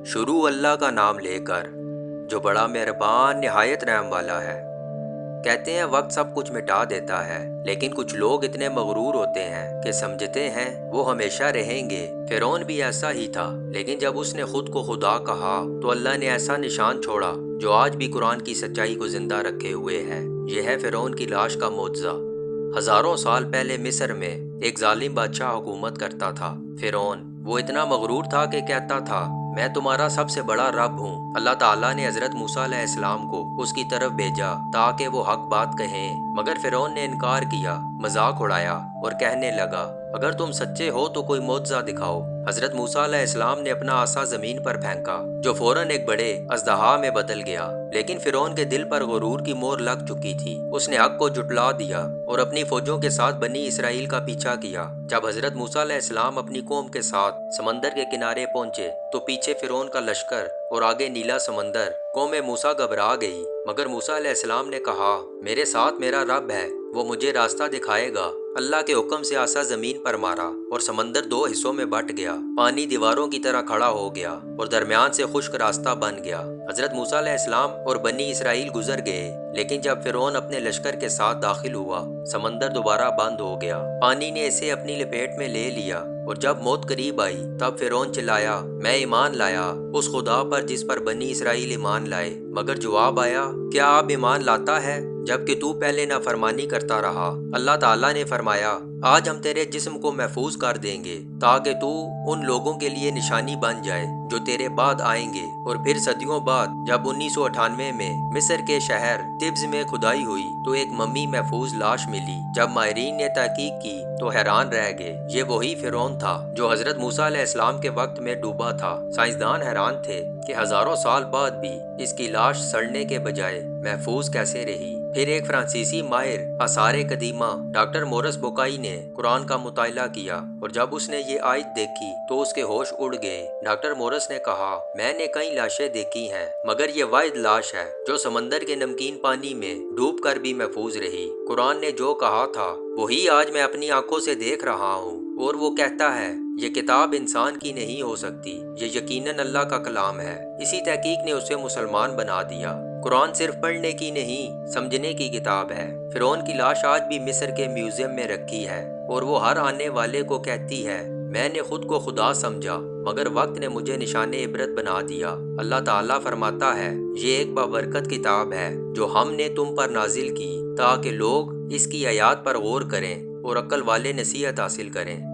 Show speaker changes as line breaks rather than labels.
शुरू अल्लाह का नाम लेकर, जो बड़ा मेहरबान नहायत रहम वाला है। कहते हैं वक्त सब कुछ मिटा देता है, लेकिन कुछ लोग इतने मगरूर होते हैं कि समझते हैं वो हमेशा रहेंगे। फिरौन भी ऐसा ही था, लेकिन जब उसने खुद को खुदा कहा तो अल्लाह ने ऐसा निशान छोड़ा जो आज भी कुरान की सच्चाई को जिंदा रखे हुए है। यह है फिरौन की लाश का मोजज़ा। हजारों साल पहले मिस्र में एक जालिम बादशाह हुकूमत करता था। फिरौन वो इतना मगरूर था कि कहता था, मैं तुम्हारा सबसे बड़ा रब हूँ। अल्लाह ताला ने हजरत मूसा अलैहिस्सलाम को उसकी तरफ भेजा ताकि वो हक बात कहें, मगर फिरौन ने इनकार किया, मजाक उड़ाया और कहने लगा, अगर तुम सच्चे हो तो कोई मोजज़ा दिखाओ। हजरत मूसा अलैहिस्सलाम ने अपना आसा जमीन पर फेंका, जो फौरन एक बड़े अजदहा में बदल गया। लेकिन फिरौन के दिल पर गुरूर की मोहर लग चुकी थी। उसने हक को जुटला दिया और अपनी फौजों के साथ बनी इसराइल का पीछा किया। जब हजरत मूसा अलैहिस्सलाम अपनी कौम के साथ समंदर के किनारे पहुंचे तो पीछे फिरौन का लश्कर और आगे नीला समंदर। कौम मूसा घबरा गई, मगर मूसा अलैहिस्सलाम ने कहा, मेरे साथ मेरा रब है, वो मुझे रास्ता दिखाएगा। अल्लाह के हुक्म से आसा जमीन पर मारा और समंदर दो हिस्सों में बट गया। पानी दीवारों की तरह खड़ा हो गया और दरमियान से खुश्क रास्ता बन गया। हजरत मूसा अलैहिस्सलाम और बनी इसराइल गुजर गए, लेकिन जब फिरौन अपने लश्कर के साथ दाखिल हुआ, समंदर दोबारा बंद हो गया। पानी ने इसे अपनी लपेट में ले लिया और जब मौत करीब आई तब फिरौन चिल्लाया, मैं ईमान लाया उस खुदा पर जिस पर बनी इसराइल ईमान लाए। मगर जवाब आया, क्या आप ईमान लाता है जबकि तू पहले नाफरमानी करता रहा। अल्लाह ताला ने फरमाया, आज हम तेरे जिस्म को महफूज कर देंगे ताकि तू उन लोगों के लिए निशानी बन जाए जो तेरे बाद आएंगे। और फिर सदियों बाद जब 1998 में मिस्र के शहर तिब्स में खुदाई हुई तो एक मम्मी महफूज लाश मिली। जब माहिरीन ने तहकीक की तो हैरान रह गए, ये वही फिरौन था जो हजरत मूसा अलैहिस्सलाम के वक्त में डूबा था। साइंसदान हैरान थे कि हजारों साल बाद भी इसकी लाश सड़ने के बजाय महफूज कैसे रही। फिर एक फ्रांसीसी माहिर आसारे कदीमा डॉक्टर मोरस बोकाई ने कुरान का मुताला किया और जब उसने ये आयत देखी तो उसके होश उड़ गए। डॉक्टर मोरस ने कहा, मैंने कई लाशें देखी हैं, मगर ये वाहिद लाश है जो समंदर के नमकीन पानी में डूब कर भी महफूज रही। कुरान ने जो कहा था वही आज मैं अपनी आंखों से देख रहा हूँ। और वो कहता है, ये किताब इंसान की नहीं हो सकती, ये यकीनन अल्लाह का कलाम है। इसी तहकीक ने उसे मुसलमान बना दिया। कुरान सिर्फ पढ़ने की नहीं, समझने की किताब है। फिरौन की लाश आज भी मिस्र के म्यूजियम में रखी है और वो हर आने वाले को कहती है, मैंने खुद को खुदा समझा मगर वक्त ने मुझे निशाने इबरत बना दिया। अल्लाह ताला फरमाता है, ये एक बाबरकत किताब है जो हमने तुम पर नाजिल की ताकि लोग इसकी आयात पर गौर करें और अक्ल वाले नसीहत हासिल करें।